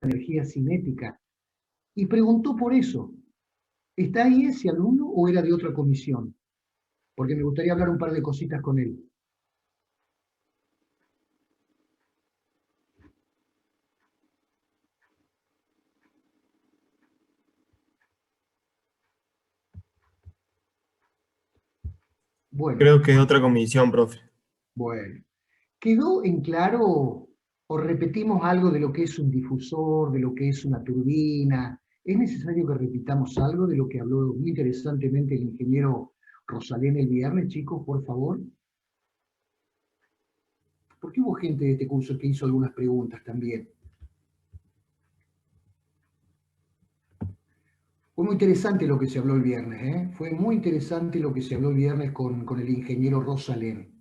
energía cinética, y preguntó por eso. ¿Está ahí ese alumno o era de otra comisión? Porque me gustaría hablar un par de cositas con él. Bueno, Creo que es otra comisión, profe. bueno. ¿Quedó en claro o repetimos algo de lo que es un difusor, de lo que es una turbina? ¿Es necesario que repitamos algo de lo que habló muy interesantemente el ingeniero Rosalén el viernes, chicos, por favor? Porque hubo gente de este curso que hizo algunas preguntas también. Fue muy interesante lo que se habló el viernes, ¿eh? Fue muy interesante lo que se habló el viernes con el ingeniero Rosalén.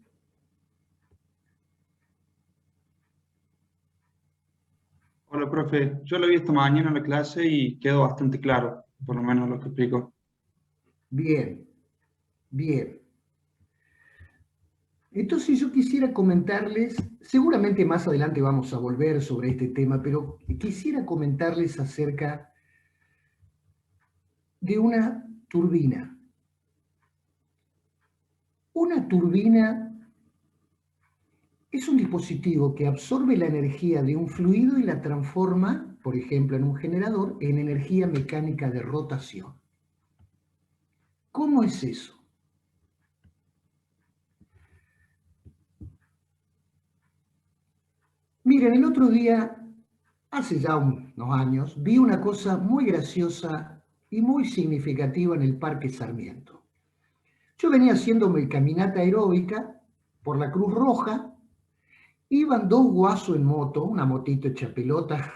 Hola, profe. Yo lo vi esta mañana en la clase y quedó bastante claro, por lo menos lo que explicó. Bien, bien. Entonces yo quisiera comentarles, seguramente más adelante vamos a volver sobre este tema, pero quisiera comentarles acerca de una turbina. Una turbina es un dispositivo que absorbe la energía de un fluido y la transforma, por ejemplo, en un generador, en energía mecánica de rotación. ¿Cómo es eso? Miren, el otro día, hace ya unos años, vi una cosa muy graciosa y muy significativa en el Parque Sarmiento. Yo venía haciendo mi caminata aeróbica por la Cruz Roja, iban dos guasos en moto, una motito hecha pelota,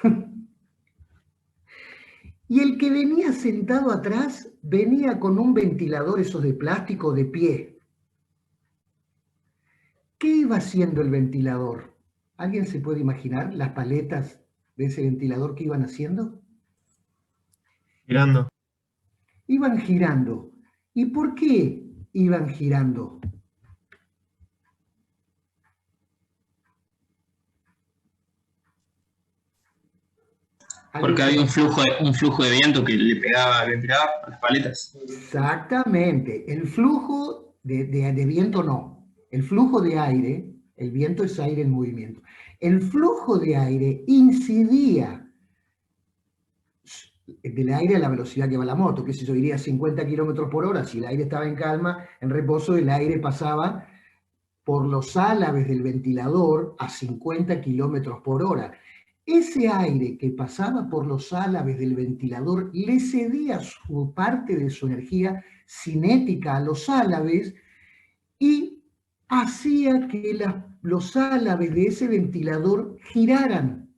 y el que venía sentado atrás venía con un ventilador esos de plástico de pie. ¿Qué iba haciendo el ventilador? ¿Alguien se puede imaginar las paletas de ese ventilador que iban haciendo? Girando. Iban girando. ¿Y por qué iban girando? ¿Alguien Porque se había lo... un flujo de viento que le pegaba a las paletas. Exactamente. El flujo de viento no. El flujo de aire, el viento es aire en movimiento. El flujo de aire incidía del aire a la velocidad que va la moto, que si yo iría a 50 kilómetros por hora, si el aire estaba en calma, en reposo, el aire pasaba por los álabes del ventilador a 50 kilómetros por hora. Ese aire que pasaba por los álabes del ventilador le cedía su parte de su energía cinética a los álabes y hacía que los álabes de ese ventilador giraran.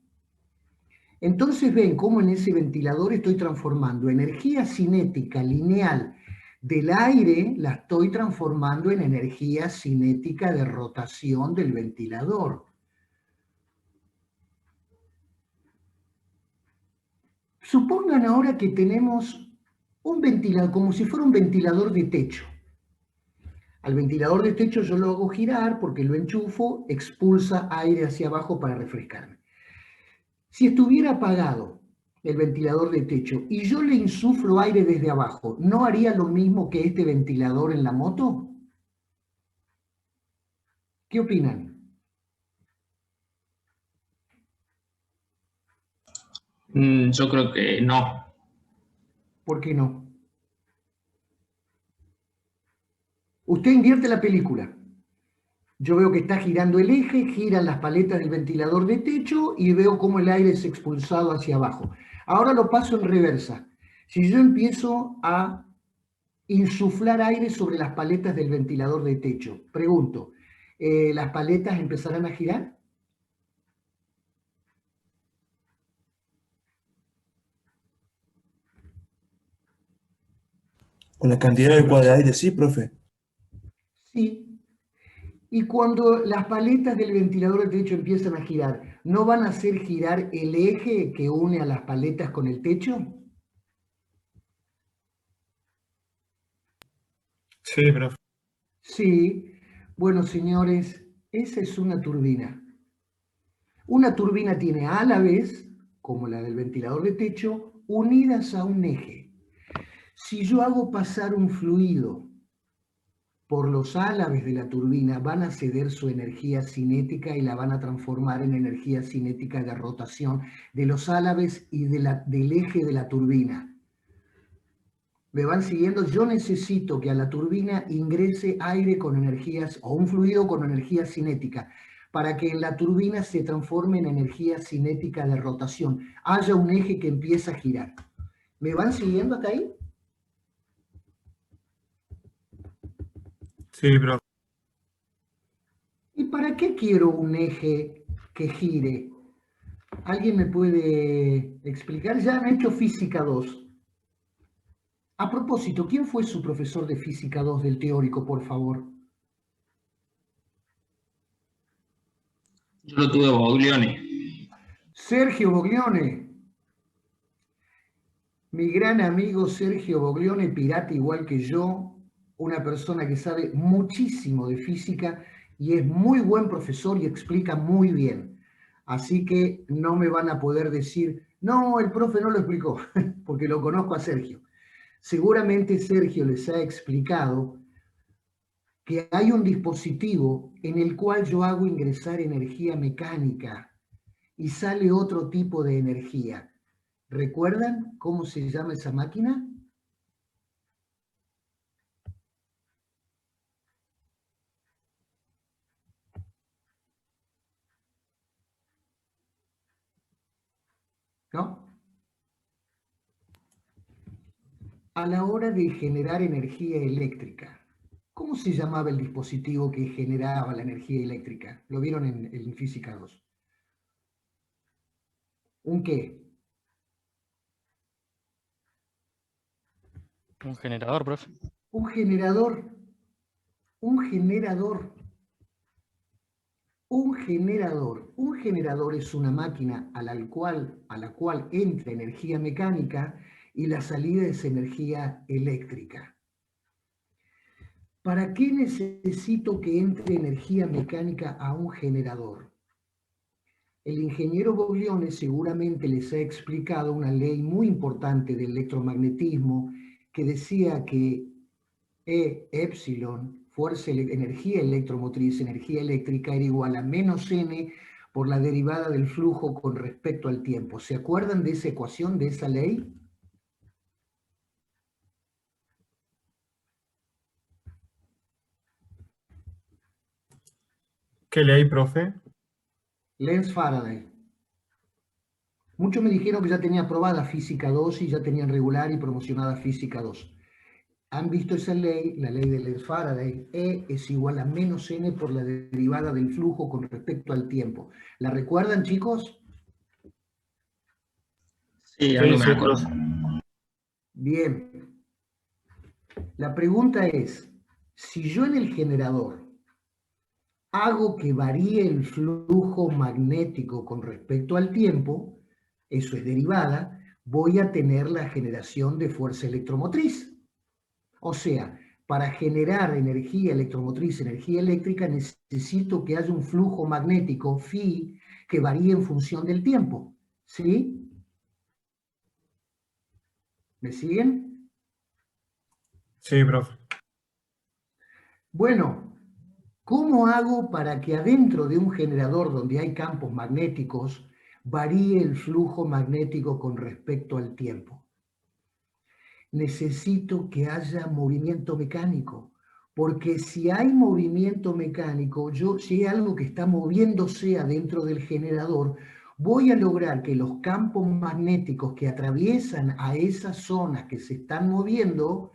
Entonces ven cómo en ese ventilador estoy transformando energía cinética lineal del aire, la estoy transformando en energía cinética de rotación del ventilador. Supongan ahora que tenemos un ventilador, como si fuera un ventilador de techo. Al ventilador de techo yo lo hago girar porque lo enchufo, expulsa aire hacia abajo para refrescarme. Si estuviera apagado el ventilador de techo y yo le insuflo aire desde abajo, ¿no haría lo mismo que este ventilador en la moto? ¿Qué opinan? Yo creo que no. ¿Por qué no? Usted invierte la película. Yo veo que está girando el eje, giran las paletas del ventilador de techo y veo cómo el aire es expulsado hacia abajo. Ahora lo paso en reversa. Si yo empiezo a insuflar aire sobre las paletas del ventilador de techo, pregunto, ¿las paletas empezarán a girar? Con la cantidad adecuada de aire, sí, profe. Sí. Y cuando las paletas del ventilador de techo empiezan a girar, ¿no van a hacer girar el eje que une a las paletas con el techo? Sí, profe. Sí. Bueno, señores, esa es una turbina. Una turbina tiene álabes como la del ventilador de techo, unidas a un eje. Si yo hago pasar un fluido por los álabes de la turbina, van a ceder su energía cinética y la van a transformar en energía cinética de rotación de los álabes y del eje de la turbina. ¿Me van siguiendo? Yo necesito que a la turbina ingrese aire con energías, o un fluido con energía cinética, para que en la turbina se transforme en energía cinética de rotación. Haya un eje que empieza a girar. ¿Me van siguiendo hasta ahí? Sí, profe. ¿Y para qué quiero un eje que gire? ¿Alguien me puede explicar? Ya han hecho física 2. A propósito, ¿quién fue su profesor de física 2 del teórico, por favor? Yo lo tuve Boglione. Sergio Boglione. Mi gran amigo Sergio Boglione, pirata igual que yo, una persona que sabe muchísimo de física y es muy buen profesor y explica muy bien. Así que no me van a poder decir, no, el profe no lo explicó, porque lo conozco a Sergio. Seguramente Sergio les ha explicado que hay un dispositivo en el cual yo hago ingresar energía mecánica y sale otro tipo de energía. ¿Recuerdan cómo se llama esa máquina? ¿No? A la hora de generar energía eléctrica, ¿cómo se llamaba el dispositivo que generaba la energía eléctrica? ¿Lo vieron en Física 2? ¿Un qué? Un generador, profe. Un generador. Un generador. Un generador. Un generador es una máquina a la cual entra energía mecánica y la salida es energía eléctrica. ¿Para qué necesito que entre energía mecánica a un generador? El ingeniero Boglione seguramente les ha explicado una ley muy importante del electromagnetismo que decía que E epsilon, energía electromotriz, energía eléctrica, era igual a menos n por la derivada del flujo con respecto al tiempo. ¿Se acuerdan de esa ecuación, de esa ley? ¿Qué ley, profe? Lenz-Faraday. Muchos me dijeron que ya tenía aprobada Física 2 y ya tenían regular y promocionada Física 2. Han visto esa ley, la ley de Lenz-Faraday, E es igual a menos n por la derivada del flujo con respecto al tiempo. ¿La recuerdan, chicos? Sí, Sí, algo me sí, acuerdo. profe. Bien. La pregunta es, si yo en el generador hago que varíe el flujo magnético con respecto al tiempo, eso es derivada, voy a tener la generación de fuerza electromotriz. O sea, para generar energía electromotriz, energía eléctrica, necesito que haya un flujo magnético, phi, que varíe en función del tiempo. ¿Sí? ¿Me siguen? Sí, profe. Bueno, ¿cómo hago para que adentro de un generador donde hay campos magnéticos varíe el flujo magnético con respecto al tiempo? Necesito que haya movimiento mecánico, porque si hay movimiento mecánico, si hay algo que está moviéndose adentro del generador, voy a lograr que los campos magnéticos que atraviesan a esas zonas que se están moviendo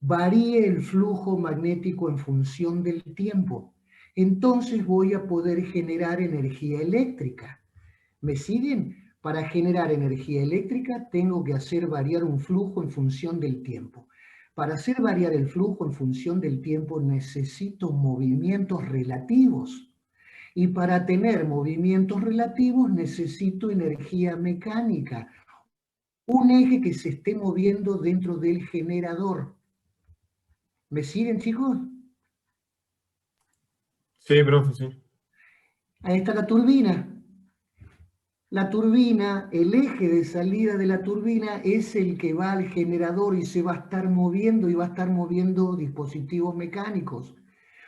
varíe el flujo magnético en función del tiempo. Entonces voy a poder generar energía eléctrica. ¿Me siguen? Para generar energía eléctrica tengo que hacer variar un flujo en función del tiempo. Para hacer variar el flujo en función del tiempo necesito movimientos relativos. Y para tener movimientos relativos necesito energía mecánica. Un eje que se esté moviendo dentro del generador. ¿Me siguen, chicos? Sí, profe, sí. Ahí está la turbina. La turbina, el eje de salida de la turbina es el que va al generador y se va a estar moviendo y va a estar moviendo dispositivos mecánicos.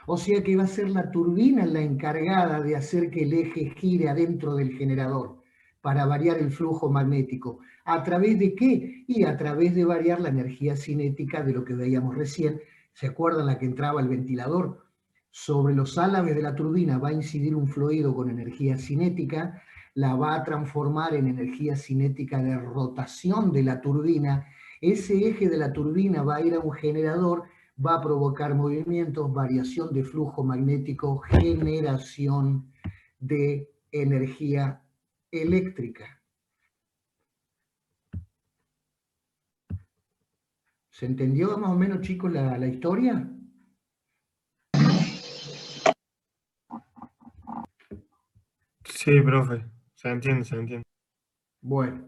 O sea que va a ser la turbina la encargada de hacer que el eje gire adentro del generador para variar el flujo magnético. ¿A través de qué? Y a través de variar la energía cinética de lo que veíamos recién. ¿Se acuerdan la que entraba el ventilador? Sobre los álabes de la turbina va a incidir un fluido con energía cinética, la va a transformar en energía cinética de rotación de la turbina. Ese eje de la turbina va a ir a un generador, va a provocar movimientos, variación de flujo magnético, generación de energía eléctrica. ¿Se entendió más o menos, chicos, la historia? Sí, profe. Se entiende, se entiende. Bueno,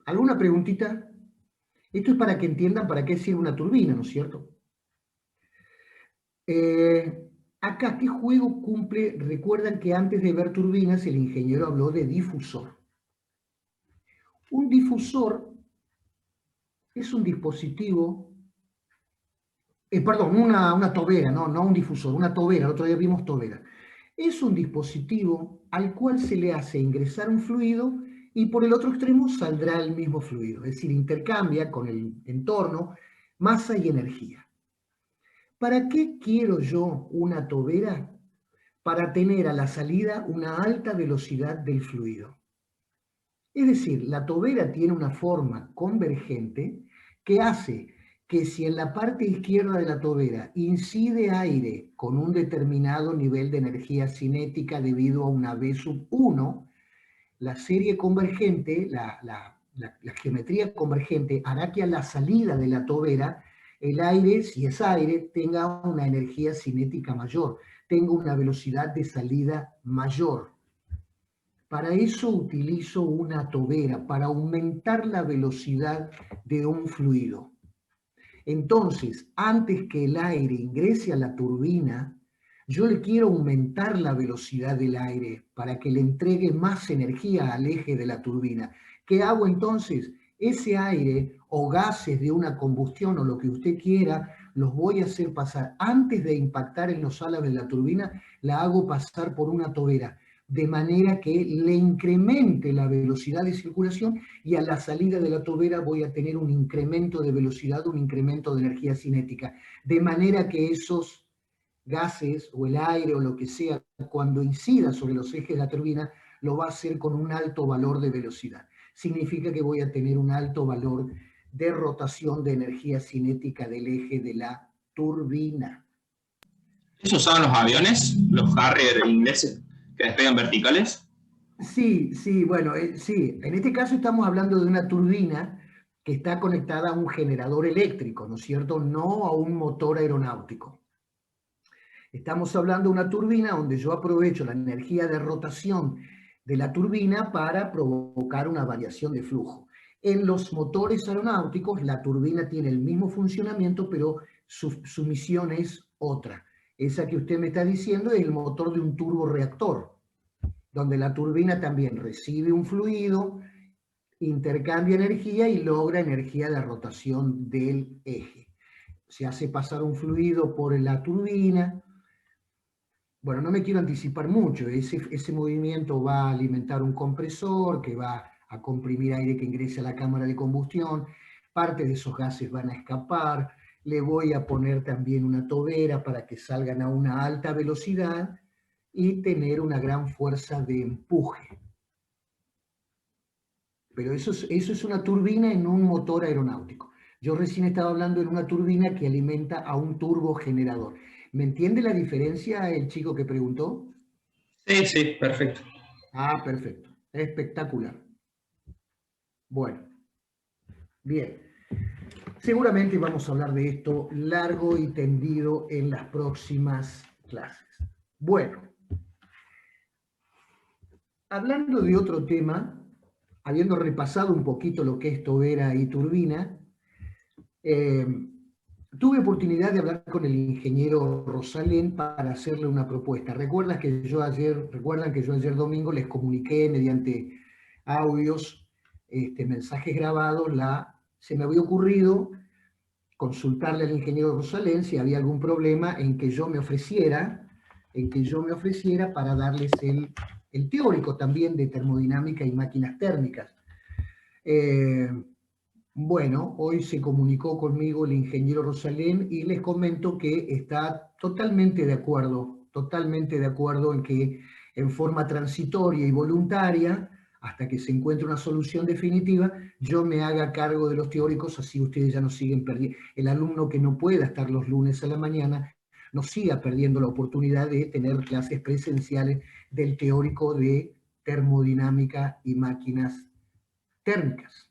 ¿alguna preguntita? Esto es para que entiendan para qué sirve una turbina, ¿no es cierto? Acá, ¿qué juego cumple? Recuerdan que antes de ver turbinas el ingeniero habló de difusor. Un difusor es un dispositivo, perdón, una tobera, no un difusor, una tobera, el otro día vimos tobera. Es un dispositivo al cual se le hace ingresar un fluido y por el otro extremo saldrá el mismo fluido, es decir, intercambia con el entorno masa y energía. ¿Para qué quiero yo una tobera? Para tener a la salida una alta velocidad del fluido. Es decir, la tobera tiene una forma convergente que hace que si en la parte izquierda de la tobera incide aire con un determinado nivel de energía cinética debido a una V sub 1, la serie convergente, la geometría convergente hará que a la salida de la tobera el aire, si es aire, tenga una energía cinética mayor, tenga una velocidad de salida mayor. Para eso utilizo una tobera, para aumentar la velocidad de un fluido. Entonces, antes que el aire ingrese a la turbina, yo le quiero aumentar la velocidad del aire para que le entregue más energía al eje de la turbina. ¿Qué hago entonces? Ese aire o gases de una combustión o lo que usted quiera, los voy a hacer pasar. Antes de impactar en los álabes de la turbina, la hago pasar por una tobera, de manera que le incremente la velocidad de circulación y a la salida de la tobera voy a tener un incremento de velocidad, un incremento de energía cinética, de manera que esos gases o el aire o lo que sea, cuando incida sobre los ejes de la turbina, lo va a hacer con un alto valor de velocidad. Significa que voy a tener un alto valor de rotación de energía cinética del eje de la turbina. ¿Eso usaban los aviones, los Harrier ingleses, que despegan verticales? Sí, sí, bueno, sí. En este caso estamos hablando de una turbina que está conectada a un generador eléctrico, ¿no es cierto? No a un motor aeronáutico. Estamos hablando de una turbina donde yo aprovecho la energía de rotación de la turbina para provocar una variación de flujo. En los motores aeronáuticos la turbina tiene el mismo funcionamiento, pero su misión es otra. Esa que usted me está diciendo es el motor de un turborreactor, donde la turbina también recibe un fluido, intercambia energía y logra energía de rotación del eje. Se hace pasar un fluido por la turbina. Bueno, no me quiero anticipar mucho, ese movimiento va a alimentar un compresor que va a comprimir aire que ingrese a la cámara de combustión, parte de esos gases van a escapar, le voy a poner también una tobera para que salgan a una alta velocidad y tener una gran fuerza de empuje. Pero eso es una turbina en un motor aeronáutico. Yo recién estaba hablando de una turbina que alimenta a un turbogenerador. ¿Me entiende la diferencia el chico que preguntó? Sí, sí, perfecto. Ah, perfecto. Espectacular. Bueno, bien. Seguramente vamos a hablar de esto largo y tendido en las próximas clases. Bueno, hablando de otro tema, habiendo repasado un poquito lo que es tobera y turbina, tuve oportunidad de hablar con el ingeniero Rosalén para hacerle una propuesta. Recuerdan que yo ayer domingo les comuniqué mediante audios, mensajes grabados, se me había ocurrido consultarle al ingeniero Rosalén si había algún problema en que yo me ofreciera, para darles el teórico también de termodinámica y máquinas térmicas. Bueno, hoy se comunicó conmigo el ingeniero Rosalén y les comento que está totalmente de acuerdo en que en forma transitoria y voluntaria, hasta que se encuentre una solución definitiva, yo me haga cargo de los teóricos, así ustedes ya no siguen perdiendo. El alumno que no pueda estar los lunes a la mañana no siga perdiendo la oportunidad de tener clases presenciales del teórico de termodinámica y máquinas térmicas.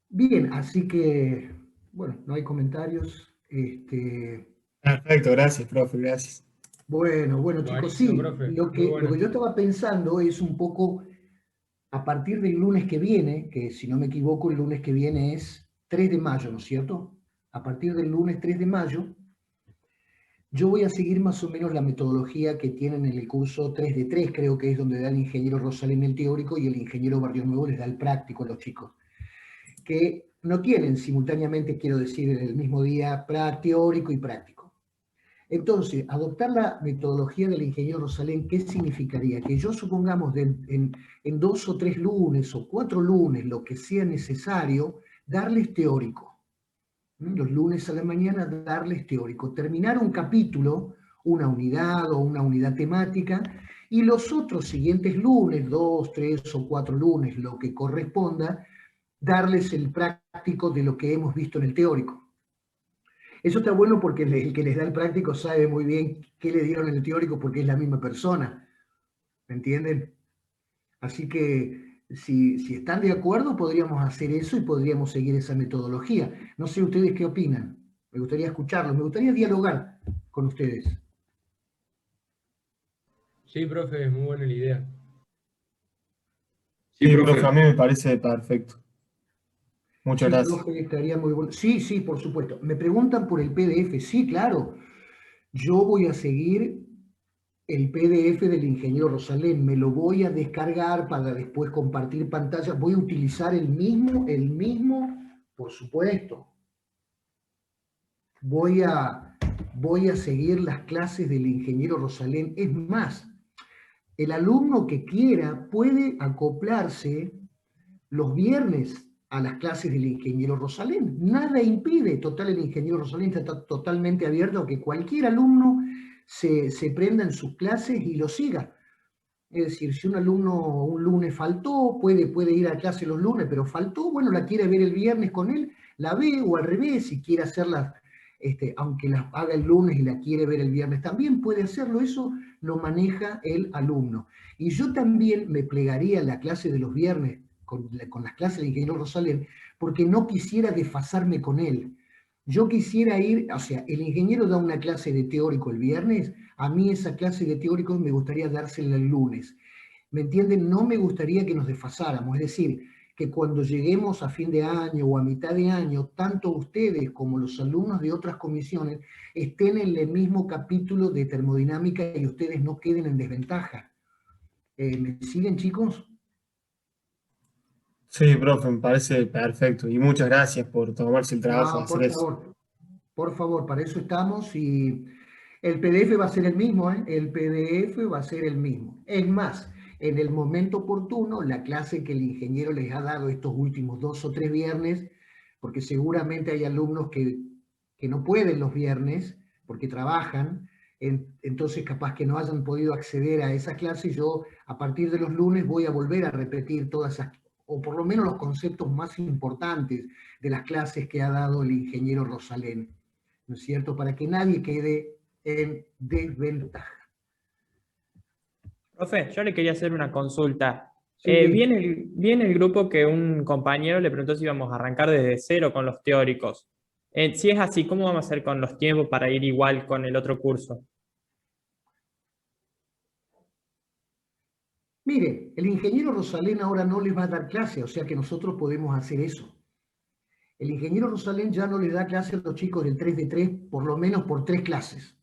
Bien, así que, bueno, no hay comentarios. Perfecto, gracias, profe, gracias. Bueno, chicos, sí, profe, lo muy que bueno. yo estaba pensando es un poco, a partir del lunes que viene, que si no me equivoco, el lunes que viene es 3 de mayo, ¿no es cierto? A partir del lunes 3 de mayo, yo voy a seguir más o menos la metodología que tienen en el curso 3 de 3, creo que es donde da el ingeniero Rosalén el teórico y el ingeniero Barrio Nuevo les da el práctico a los chicos, que no tienen simultáneamente, quiero decir, en el mismo día teórico y práctico. Entonces, adoptar la metodología del ingeniero Rosalén, ¿qué significaría? Que yo supongamos en 2 o 3 lunes o 4 lunes, lo que sea necesario, darles teórico. Los lunes a la mañana darles teórico. Terminar un capítulo, una unidad o una unidad temática, y los otros siguientes lunes, 2, 3 o 4 lunes, lo que corresponda, darles el práctico de lo que hemos visto en el teórico. Eso está bueno porque el que les da el práctico sabe muy bien qué le dieron en el teórico porque es la misma persona. ¿Me entienden? Así que si están de acuerdo podríamos hacer eso y podríamos seguir esa metodología. No sé ustedes qué opinan. Me gustaría escucharlos, me gustaría dialogar con ustedes. Sí, profe, es muy buena la idea. Sí, Sí, profe, a profe. mí me parece perfecto. Muchas Sí, gracias. profe, estaría muy bueno. Sí, sí, por supuesto. Me preguntan por el PDF. Sí, claro. Yo voy a seguir el PDF del ingeniero Rosalén, me lo voy a descargar para después compartir pantalla. Voy a utilizar el mismo, por supuesto. Voy a seguir las clases del ingeniero Rosalén. Es más, el alumno que quiera puede acoplarse los viernes a las clases del ingeniero Rosalén. Nada impide, total, el ingeniero Rosalén está totalmente abierto a que cualquier alumno se prenda en sus clases y lo siga. Es decir, si un alumno un lunes faltó, puede ir a clase los lunes, pero faltó, bueno, la quiere ver el viernes con él, la ve, o al revés, si quiere hacerlas, aunque las haga el lunes y la quiere ver el viernes, también puede hacerlo, eso lo maneja el alumno. Y yo también me plegaría en la clase de los viernes con las clases de ingeniero Rosalén, porque no quisiera desfasarme con él. Yo quisiera ir, o sea, el ingeniero da una clase de teórico el viernes, a mí esa clase de teóricos me gustaría dársela el lunes. ¿Me entienden? No me gustaría que nos desfasáramos, es decir, que cuando lleguemos a fin de año o a mitad de año, tanto ustedes como los alumnos de otras comisiones estén en el mismo capítulo de termodinámica y ustedes no queden en desventaja. ¿Me siguen, chicos? Sí, profe, me parece perfecto. Y muchas gracias por tomarse el trabajo de No, hacer eso. por favor, para eso estamos y el PDF va a ser el mismo, ¿eh? El PDF va a ser el mismo. Es más, en el momento oportuno, la clase que el ingeniero les ha dado estos últimos 2 o 3 viernes, porque seguramente hay alumnos que no pueden los viernes porque trabajan, entonces capaz que no hayan podido acceder a esa clase, yo a partir de los lunes voy a volver a repetir todas esas, o por lo menos los conceptos más importantes de las clases que ha dado el ingeniero Rosalén, ¿no es cierto? Para que nadie quede en desventaja. Profe, yo le quería hacer una consulta. Sí, Vi en el grupo que un compañero le preguntó si íbamos a arrancar desde cero con los teóricos. Si es así, ¿cómo vamos a hacer con los tiempos para ir igual con el otro curso? mire, el ingeniero Rosalén ahora no les va a dar clase, o sea que nosotros podemos hacer eso. El ingeniero Rosalén ya no le da clase a los chicos del 3 de 3, por lo menos por 3 clases.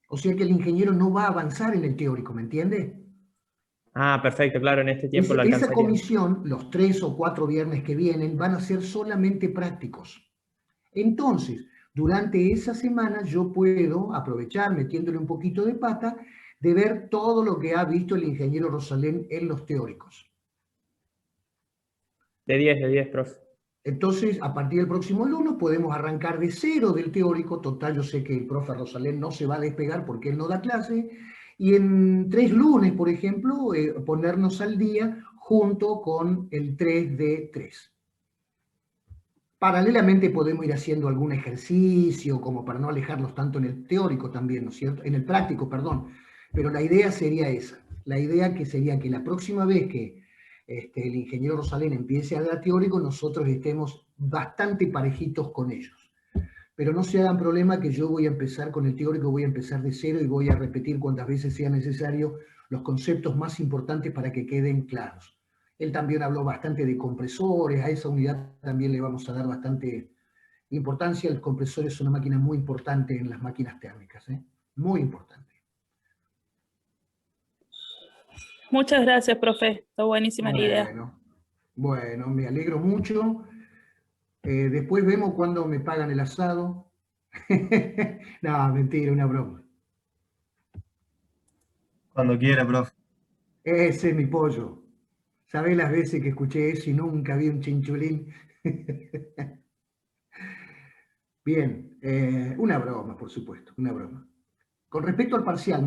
O sea que el ingeniero no va a avanzar en el teórico, ¿me entiende? Ah, perfecto, claro, en este tiempo lo Esa alcanzaría. comisión, los 3 o 4 viernes que vienen, van a ser solamente prácticos. Entonces, durante esa semana yo puedo aprovechar, metiéndole un poquito de pata, de ver todo lo que ha visto el ingeniero Rosalén en los teóricos. De 10, profe. Entonces, a partir del próximo lunes podemos arrancar de cero del teórico. Total, yo sé que el profe Rosalén no se va a despegar porque él no da clase. Y en 3 lunes, por ejemplo, ponernos al día junto con el 3 de 3. Paralelamente podemos ir haciendo algún ejercicio como para no alejarnos tanto en el teórico también, ¿no es cierto? En el práctico, perdón. Pero la idea sería esa. La idea que sería que la próxima vez que el ingeniero Rosalén empiece a dar teórico, nosotros estemos bastante parejitos con ellos. Pero no se hagan problema que yo voy a empezar con el teórico, voy a empezar de cero y voy a repetir cuantas veces sea necesario los conceptos más importantes para que queden claros. Él también habló bastante de compresores, a esa unidad también le vamos a dar bastante importancia. El compresor es una máquina muy importante en las máquinas térmicas, ¿eh? Muy importante. Muchas gracias, profe. Está buenísima la idea. Bueno, me alegro mucho. Después vemos cuándo me pagan el asado. No, mentira, una broma. Cuando quiera, profe. Ese es mi pollo. ¿Sabés las veces que escuché eso y nunca vi un chinchulín? Bien, una broma, por supuesto, una broma. Con respecto al parcial,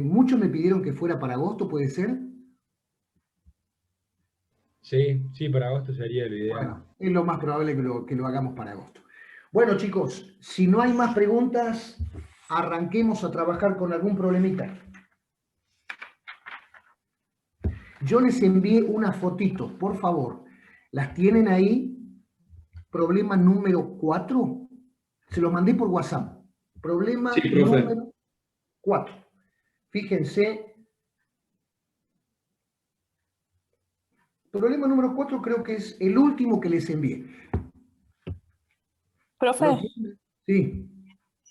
muchos me pidieron que fuera para agosto, ¿puede ser? Sí, para agosto sería lo ideal. Bueno, es lo más probable que lo hagamos para agosto. Bueno, chicos, si no hay más preguntas, arranquemos a trabajar con algún problemita. Yo les envié unas fotitos, por favor. ¿Las tienen ahí? Problema número 4. Se los mandé por WhatsApp. Problema Sí, profe. número 4. Fíjense. Problema número 4 creo que es el último que les envié. Profe, Sí.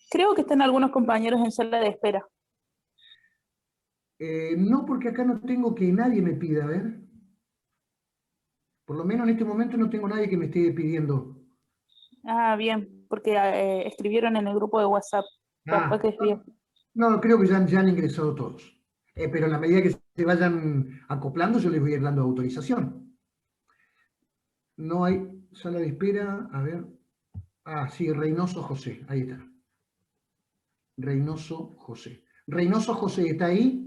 creo que están algunos compañeros en sala de espera. No, porque acá no tengo que nadie me pida, a ver. Por lo menos en este momento no tengo nadie que me esté pidiendo. Ah, bien, porque escribieron en el grupo de WhatsApp. Capaz que escribieron. No, creo que ya han ingresado todos. Pero en la medida que se vayan acoplando, yo les voy a ir dando autorización. No hay sala de espera, a ver. Ah, sí, Reynoso José, ahí está. Reynoso José. Reynoso José, ¿está ahí?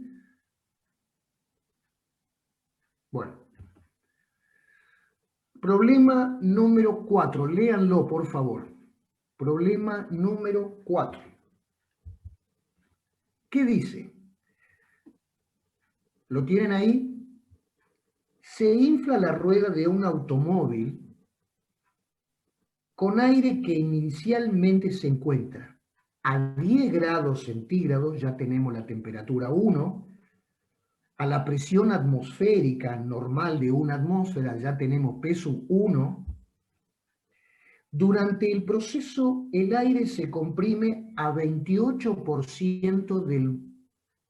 Bueno. Problema número 4, léanlo por favor. Problema número 4. ¿Qué dice? ¿Lo tienen ahí? Se infla la rueda de un automóvil con aire que inicialmente se encuentra a 10 grados centígrados, ya tenemos la temperatura 1, a la presión atmosférica normal de una atmósfera, ya tenemos peso 1. Durante el proceso, el aire se comprime a 28% del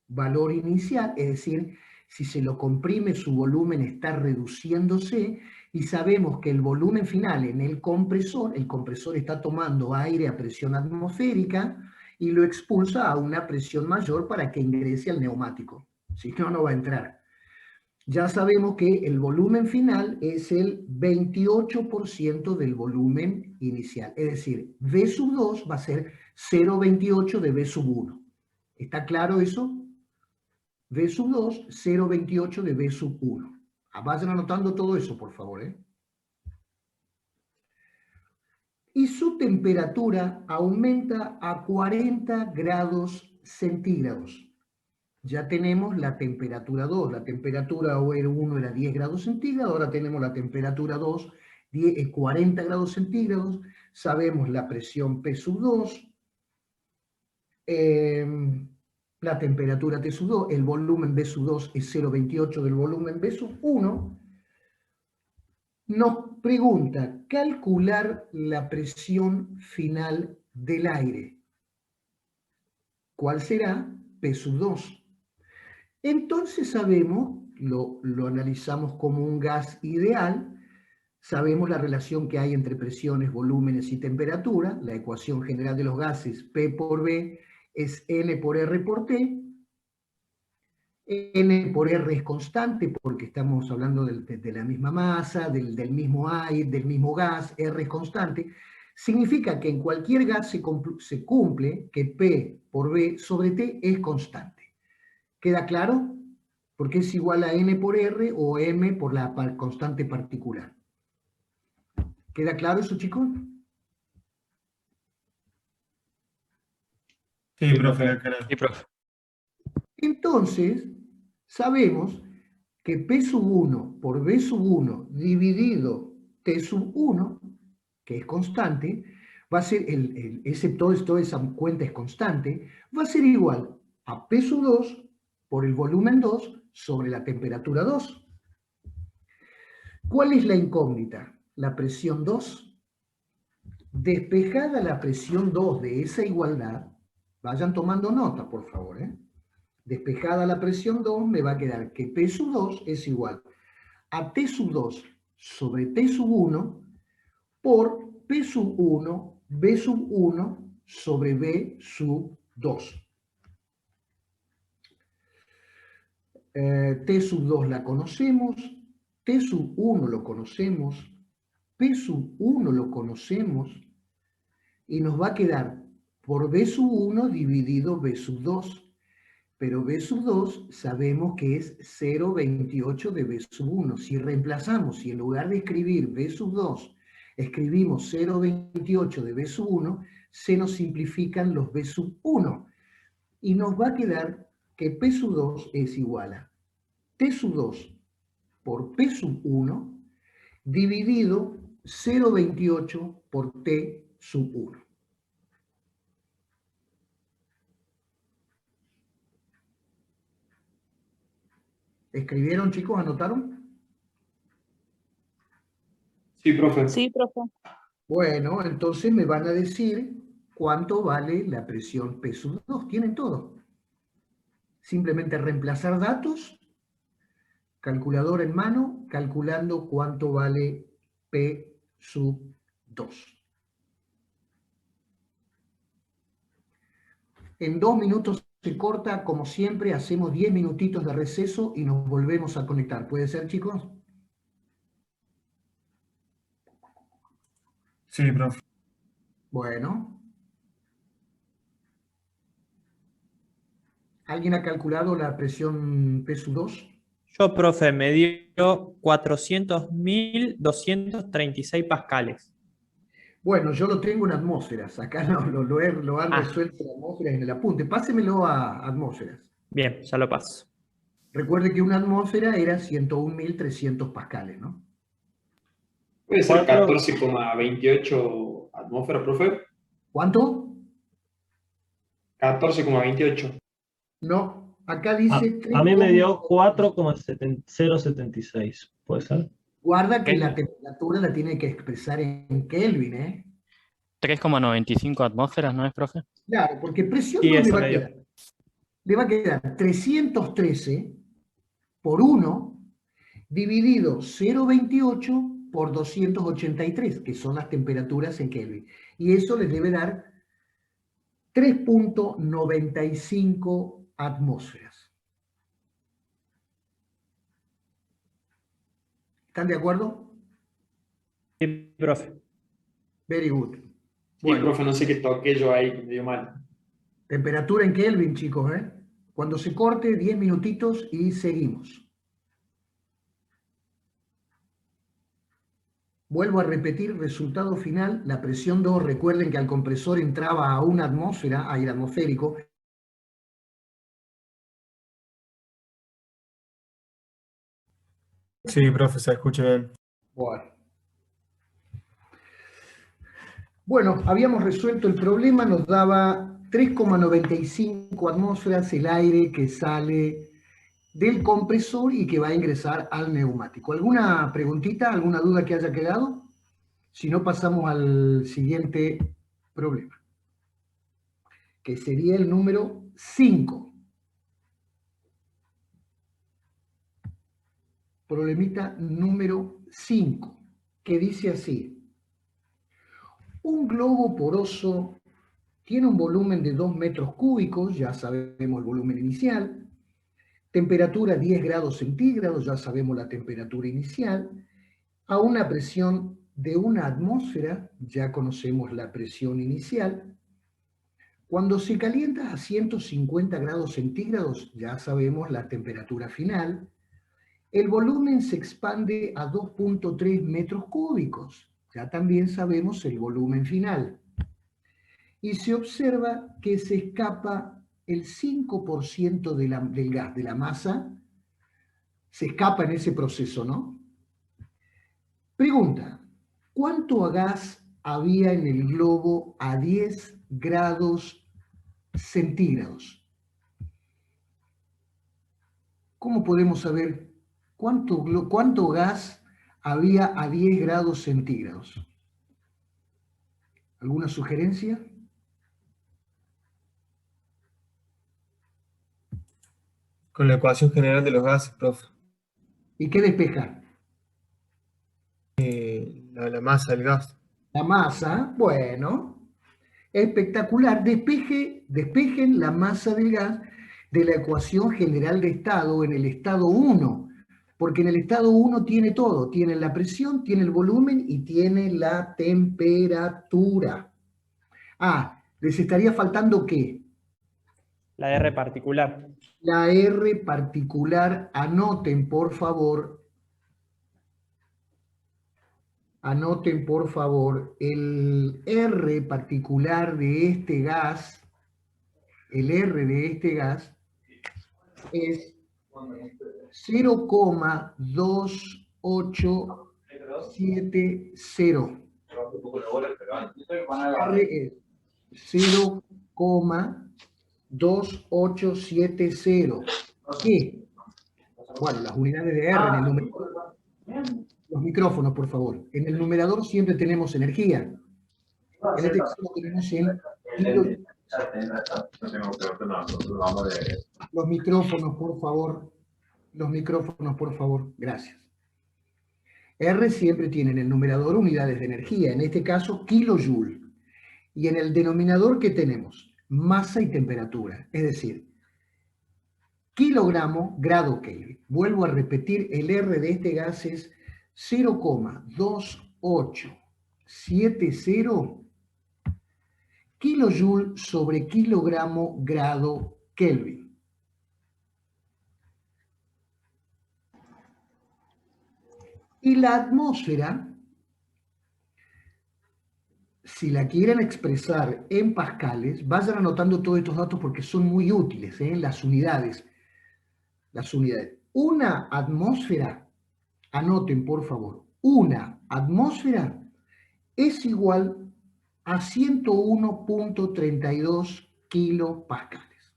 valor inicial, es decir, si se lo comprime, su volumen está reduciéndose, y sabemos que el volumen final en el compresor está tomando aire a presión atmosférica y lo expulsa a una presión mayor para que ingrese al neumático. Si no, no va a entrar. Ya sabemos que el volumen final es el 28% del volumen inicial. Es decir, V sub 2 va a ser 0,28 de V sub 1. ¿Está claro eso? V sub 2, 0,28 de V sub 1. Vayan anotando todo eso, por favor. Y su temperatura aumenta a 40 grados centígrados. Ya tenemos la temperatura 2. La temperatura 1 era 10 grados centígrados, ahora tenemos la temperatura 2, 40 grados centígrados. Sabemos la presión P sub 2, la temperatura T sub 2, el volumen B sub 2 es 0,28 del volumen B sub 1. Nos pregunta, calcular la presión final del aire. ¿Cuál será? P sub 2. Entonces sabemos, lo analizamos como un gas ideal, sabemos la relación que hay entre presiones, volúmenes y temperatura. La ecuación general de los gases, P por V, es N por R por T. N por R es constante porque estamos hablando de la misma masa, del mismo aire, del mismo gas. R es constante. Significa que en cualquier gas se cumple que P por V sobre T es constante. ¿Queda claro? Porque es igual a N por R o M por la constante particular. ¿Queda claro eso, chicos? Sí, profe, claro. Sí, profe. Entonces, sabemos que P sub 1 por V sub 1 dividido T sub 1, que es constante, va a ser, toda esa cuenta es constante, va a ser igual a P sub 2 por el volumen 2 sobre la temperatura 2. ¿Cuál es la incógnita? La presión 2. Despejada la presión 2 de esa igualdad, vayan tomando nota, por favor, Despejada la presión 2, me va a quedar que P sub 2 es igual a T sub 2 sobre T sub 1 por P sub 1, B sub 1 sobre B sub 2. T sub 2 la conocemos, T sub 1 lo conocemos, P sub 1 lo conocemos, y nos va a quedar por B sub 1 dividido B sub 2. Pero B sub 2 sabemos que es 0,28 de B sub 1. Si reemplazamos, si en lugar de escribir B sub 2, escribimos 0,28 de B sub 1, se nos simplifican los B sub 1. Y nos va a quedar que P sub 2 es igual a T sub 2 por P sub 1 dividido 0,28 por T sub 1. ¿Escribieron, chicos? ¿Anotaron? Sí, profe. Sí, profe. Bueno, entonces me van a decir cuánto vale la presión P sub 2. Tienen todo. Simplemente reemplazar datos, calculadora en mano, calculando cuánto vale P sub 2. En 2 minutos se corta, como siempre, hacemos 10 minutitos de receso y nos volvemos a conectar. ¿Puede ser, chicos? Sí, profe. Bueno. ¿Alguien ha calculado la presión P sub 2? Yo, profe, me dio 400.236 pascales. Bueno, yo lo tengo en atmósferas. Acá lo han resuelto en atmósferas en el apunte. Pásemelo a atmósferas. Bien, ya lo paso. Recuerde que una atmósfera era 101.300 pascales, ¿no? Puede ser 14,28 atmósferas, profe. ¿Cuánto? 14,28. No, acá dice... A mí me dio 4,076, ¿puede ser? Guarda que la temperatura la tiene que expresar en Kelvin, ¿eh? 3,95 atmósferas, ¿no es, profe? Claro, porque presión Sí, no eso me dio. le va a quedar 313 por 1 dividido 0,28 por 283, que son las temperaturas en Kelvin. Y eso les debe dar 3,95 atmósferas. ¿Están de acuerdo? Sí, profe. Very good. Sí, Bueno, profe, no sé qué toqué yo ahí, que me dio mal. temperatura en Kelvin, chicos, ¿eh? Cuando se corte, 10 minutitos y seguimos. Vuelvo a repetir, resultado final, la presión 2, recuerden que al compresor entraba a una atmósfera, aire atmosférico. Sí, profe, se escucha bien. Bueno, habíamos resuelto el problema, nos daba 3,95 atmósferas el aire que sale del compresor y que va a ingresar al neumático. ¿Alguna preguntita, alguna duda que haya quedado? Si no, pasamos al siguiente problema, que sería el número 5. Problemita número 5, que dice así. Un globo poroso tiene un volumen de 2 metros cúbicos, ya sabemos el volumen inicial, temperatura 10 grados centígrados, ya sabemos la temperatura inicial, a una presión de una atmósfera, ya conocemos la presión inicial. Cuando se calienta a 150 grados centígrados, ya sabemos la temperatura final. El volumen se expande a 2.3 metros cúbicos, ya también sabemos el volumen final. Y se observa que se escapa el 5% del gas, de la masa, se escapa en ese proceso, ¿no? Pregunta, ¿cuánto gas había en el globo a 10 grados centígrados? ¿Cómo podemos saber cuánto gas había a 10 grados centígrados? ¿Alguna sugerencia? Con la ecuación general de los gases, profe. ¿Y qué despeja? La masa del gas. La masa, bueno, espectacular. Despejen la masa del gas de la ecuación general de estado en el estado 1, porque en el estado 1 tiene todo, tiene la presión, tiene el volumen y tiene la temperatura. Ah, les estaría faltando ¿qué? La R particular. La R particular, anoten por favor, el R particular de este gas, el R de este gas es 0,2870. R es 0,2870. ¿Qué? Bueno, las unidades de R en el numerador. Los micrófonos, por favor. En el numerador siempre tenemos energía. En este caso lo tenemos en kilo. Los micrófonos, por favor. Los micrófonos, por favor. Gracias. R siempre tiene en el numerador unidades de energía, en este caso kilojoule. Y en el denominador, ¿qué tenemos? Masa y temperatura. Es decir, kilogramo, grado Kelvin. Vuelvo a repetir, el R de este gas es 0,2870 kilojoule sobre kilogramo grado Kelvin. Y la atmósfera, si la quieren expresar en pascales, vayan anotando todos estos datos porque son muy útiles, las unidades. Las unidades. Una atmósfera, anoten por favor, una atmósfera es igual a 101.32 kilopascales.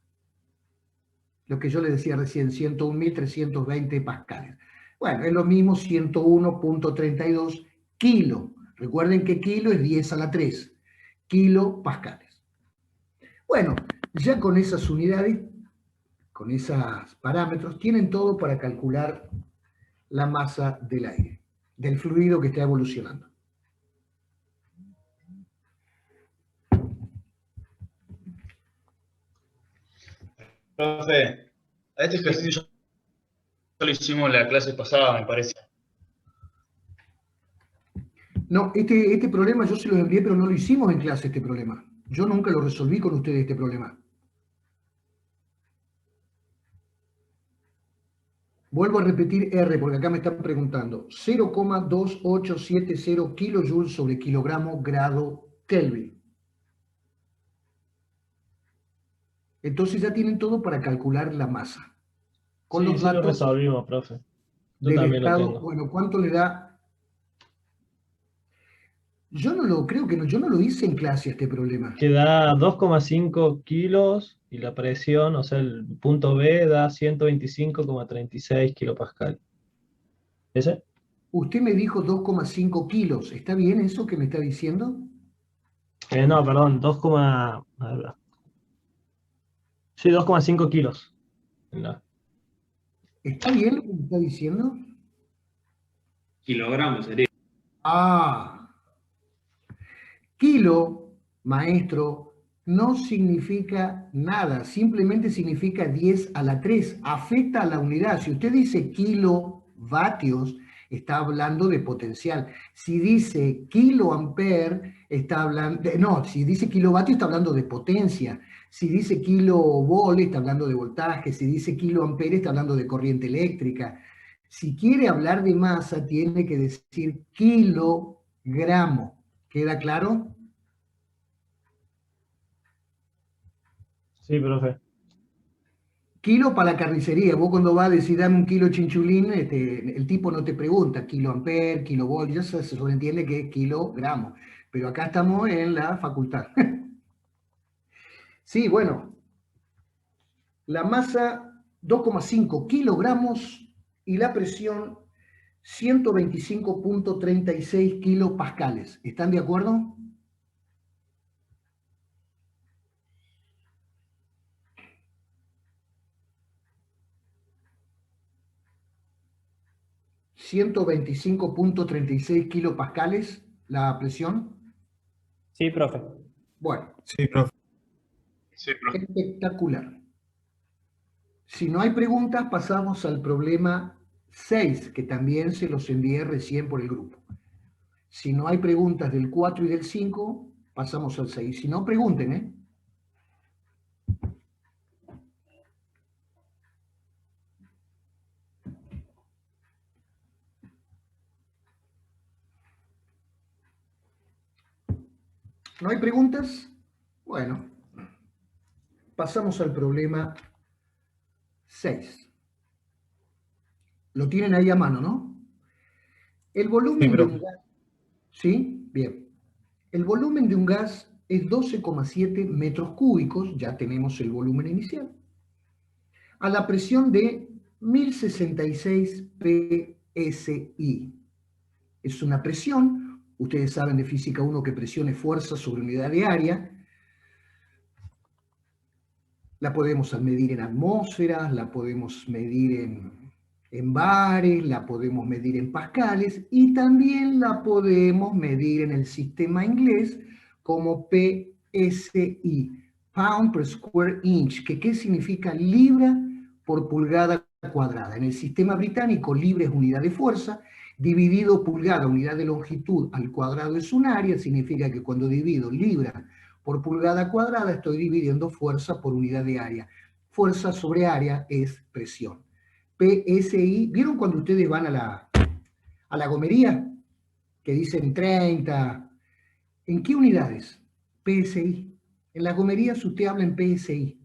Lo que yo les decía recién, 101.320 pascales. Bueno, es lo mismo 101.32 kilo. Recuerden que kilo es 10 a la 3, kilopascales. Bueno, ya con esas unidades, con esos parámetros, tienen todo para calcular la masa del aire, del fluido que está evolucionando. Profe, a este ejercicio ya lo hicimos la clase pasada, me parece. No, este problema yo se lo envié, pero no lo hicimos en clase, este problema. Yo nunca lo resolví con ustedes, este problema. Vuelvo a repetir R, porque acá me están preguntando. 0,2870 kilojoules sobre kilogramo grado Kelvin. Entonces ya tienen todo para calcular la masa. Con los datos lo resolvimos, profe. Yo del también lo estado, tengo. bueno, ¿cuánto le da? Yo no lo creo que no, yo no lo hice en clase este problema. Que da 2,5 kilos y la presión, o sea, el punto B da 125,36 kilopascal. ¿Ese? Usted me dijo 2,5 kilos. ¿Está bien eso que me está diciendo? No, perdón, 2, a ver, sí, 2,5 kilos. No. ¿Está bien lo que me está diciendo? Kilogramos sería. Ah, kilo, maestro, no significa nada, simplemente significa 10 a la 3, afecta a la unidad. Si usted dice kilovatios, está hablando de potencial. Si dice kiloampere, está hablando, no, si dice kilovatio está hablando de potencia. Si dice kilovol, está hablando de voltaje. Si dice kiloampere, está hablando de corriente eléctrica. Si quiere hablar de masa, tiene que decir kilogramo. ¿Queda claro? Sí, profe. Kilo para la carnicería. Vos cuando vas a decir dame un kilo de chinchulín, el tipo no te pregunta kiloampere, kilovolt, ya se sobreentiende que es kilogramo. Pero acá estamos en la facultad. Sí, bueno. La masa 2,5 kilogramos y la presión 125,36 kilopascales. ¿Están de acuerdo? ¿125,36 kilopascales la presión? Sí, profe. Bueno, Sí, profe. Sí, profe. espectacular. Si no hay preguntas, pasamos al problema 6, que también se los envié recién por el grupo. Si no hay preguntas del 4 y del 5, pasamos al 6. Si no, pregunten, ¿eh? ¿No hay preguntas? Bueno, pasamos al problema 6. Lo tienen ahí a mano, ¿no? El volumen Sí, de profe. un gas, ¿sí? Bien. El volumen de un gas es 12,7 metros cúbicos, ya tenemos el volumen inicial, a la presión de 1066 psi. Es una presión, ustedes saben de física 1 que presión es fuerza sobre unidad de área, la podemos medir en atmósferas, la podemos medir en bares, la podemos medir en pascales y también la podemos medir en el sistema inglés como PSI, Pound per Square Inch, que ¿qué significa? Libra por pulgada cuadrada. En el sistema británico, libra es unidad de fuerza, dividido pulgada, unidad de longitud, al cuadrado es un área, significa que cuando divido libra por pulgada cuadrada estoy dividiendo fuerza por unidad de área. Fuerza sobre área es presión. PSI, ¿vieron cuando ustedes van a la gomería? Que dicen 30. ¿En qué unidades? PSI. En las gomerías usted habla en PSI.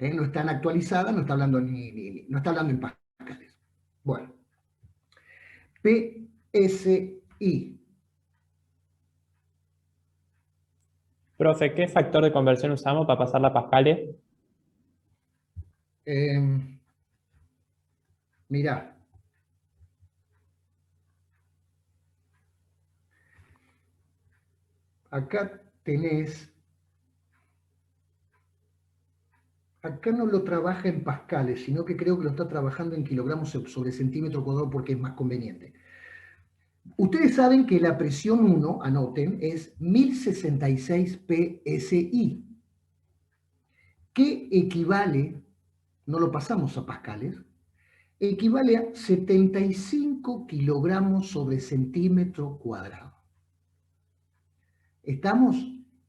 No están actualizadas, no está hablando, no está hablando en pascales. Bueno. PSI. Profe, ¿qué factor de conversión usamos para pasar la pascales? Mirá. Acá tenés, acá no lo trabaja en pascales, sino que creo que lo está trabajando en kilogramos sobre centímetro cuadrado porque es más conveniente. Ustedes saben que la presión 1, anoten, es 1066 psi, que equivale, no lo pasamos a pascales, equivale a 75 kilogramos sobre centímetro cuadrado. ¿Estamos?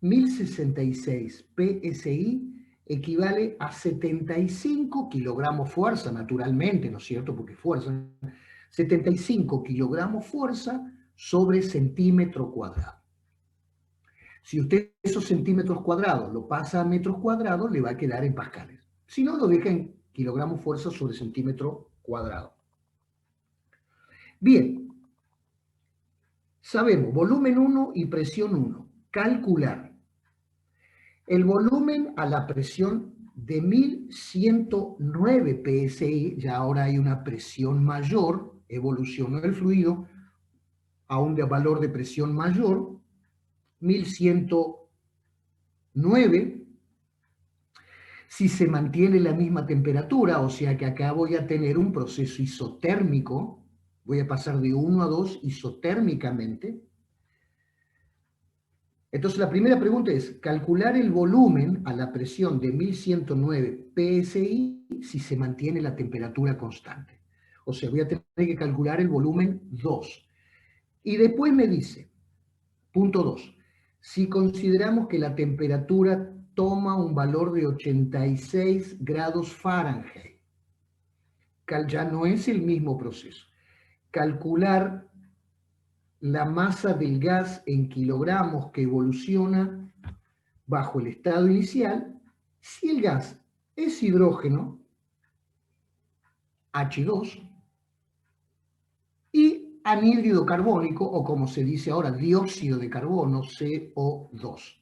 1066 psi equivale a 75 kilogramos fuerza, naturalmente, ¿no es cierto? Porque fuerza. 75 kilogramos fuerza sobre centímetro cuadrado. Si usted esos centímetros cuadrados lo pasa a metros cuadrados, le va a quedar en pascales. Si no, lo deja en kilogramos fuerza sobre centímetro cuadrado. Bien. Sabemos volumen 1 y presión 1. Calcular el volumen a la presión de 1109 psi, ya ahora hay una presión mayor, evolucionó el fluido a un valor de presión mayor, 1109, si se mantiene la misma temperatura, o sea que acá voy a tener un proceso isotérmico, voy a pasar de 1 a 2 isotérmicamente. Entonces la primera pregunta es, calcular el volumen a la presión de 1109 psi si se mantiene la temperatura constante. O sea, voy a tener que calcular el volumen 2. Y después me dice, punto 2, si consideramos que la temperatura toma un valor de 86 grados Fahrenheit, ya no es el mismo proceso. Calcular la masa del gas en kilogramos que evoluciona bajo el estado inicial, si el gas es hidrógeno, H2, y anhídrido carbónico, o como se dice ahora, dióxido de carbono, CO2.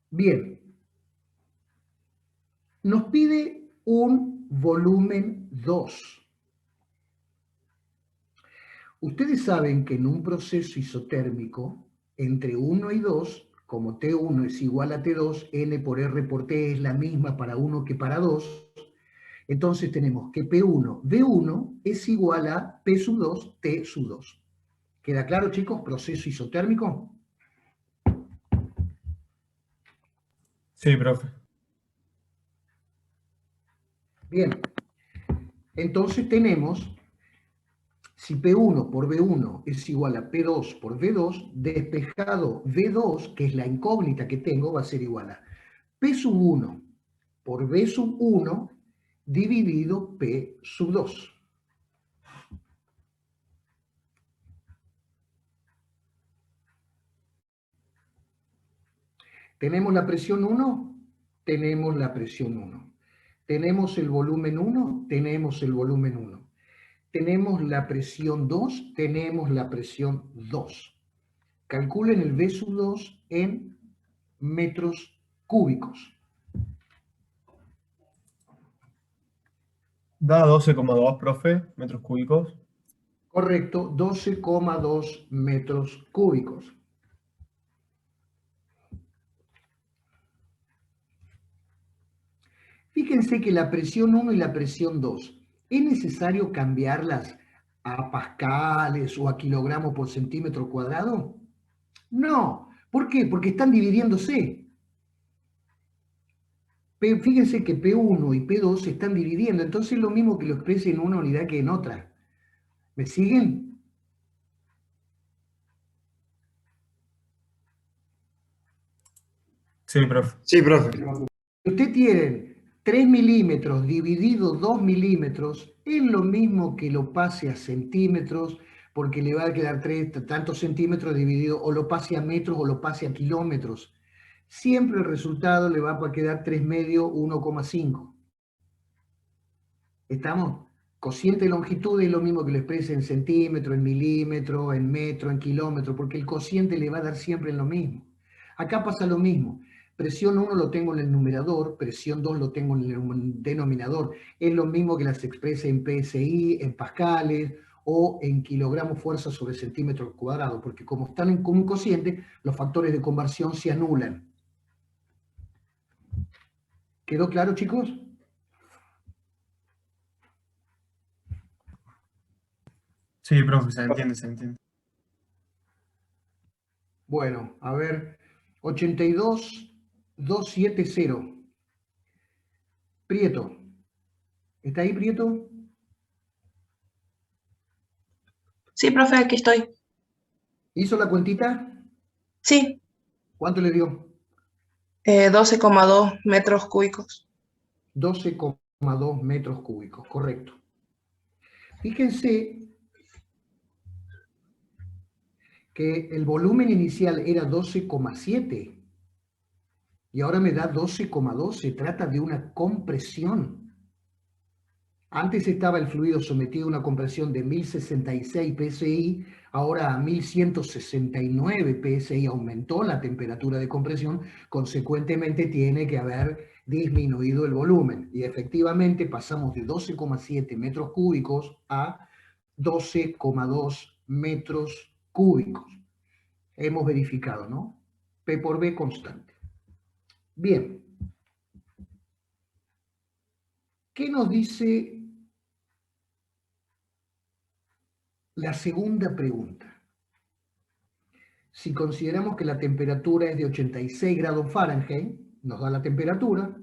Bien, nos pide un volumen 2. Ustedes saben que en un proceso isotérmico, entre 1 y 2, como T1 es igual a T2, N por R por T es la misma para 1 que para 2, entonces tenemos que P1, V1 es igual a P sub 2, T sub 2. ¿Queda claro, chicos? Proceso isotérmico. Sí, profe. Bien, entonces tenemos, si P1 por V1 es igual a P2 por V2, despejado V2, que es la incógnita que tengo, va a ser igual a P sub 1 por V sub 1 dividido P sub 2. ¿Tenemos la presión 1? Tenemos la presión 1. ¿Tenemos el volumen 1? Tenemos el volumen 1. ¿Tenemos la presión 2? Tenemos la presión 2. Calculen el V sub 2 en metros cúbicos. Da 12,2, profe, metros cúbicos. Correcto, 12,2 metros cúbicos. Fíjense que la presión 1 y la presión 2, ¿es necesario cambiarlas a pascales o a kilogramos por centímetro cuadrado? No. ¿Por qué? Porque están dividiéndose. Fíjense que P1 y P2 se están dividiendo, entonces es lo mismo que lo exprese en una unidad que en otra. ¿Me siguen? Sí, profe. Sí, profe. Si usted tiene 3 milímetros dividido 2 milímetros, es lo mismo que lo pase a centímetros, porque le va a quedar tantos centímetros dividido, o lo pase a metros o lo pase a kilómetros. Siempre el resultado le va a quedar 3 medio, 1,5. ¿Estamos? Cociente de longitud es lo mismo que lo exprese en centímetro, en milímetro, en metro, en kilómetro, porque el cociente le va a dar siempre en lo mismo. Acá pasa lo mismo. Presión 1 lo tengo en el numerador, presión 2 lo tengo en el denominador. Es lo mismo que las exprese en PSI, en pascales o en kilogramos fuerza sobre centímetro cuadrado, porque como están en un cociente, los factores de conversión se anulan. ¿Quedó claro, chicos? Sí, profe, se entiende, se entiende. Bueno, a ver, 82.270. Prieto. ¿Está ahí, Prieto? Sí, profe, aquí estoy. ¿Hizo la cuentita? Sí, ¿Cuánto le dio? 12,2 metros cúbicos. 12,2 metros cúbicos, correcto. Fíjense que el volumen inicial era 12,7 y ahora me da 12,2. Se trata de una compresión. Antes estaba el fluido sometido a una compresión de 1066 psi, ahora a 1169 psi aumentó la temperatura de compresión, consecuentemente tiene que haber disminuido el volumen. Y efectivamente pasamos de 12,7 metros cúbicos a 12,2 metros cúbicos. Hemos verificado, ¿no? P por B constante. Bien. ¿Qué nos dice la segunda pregunta? Si consideramos que la temperatura es de 86 grados Fahrenheit, nos da la temperatura.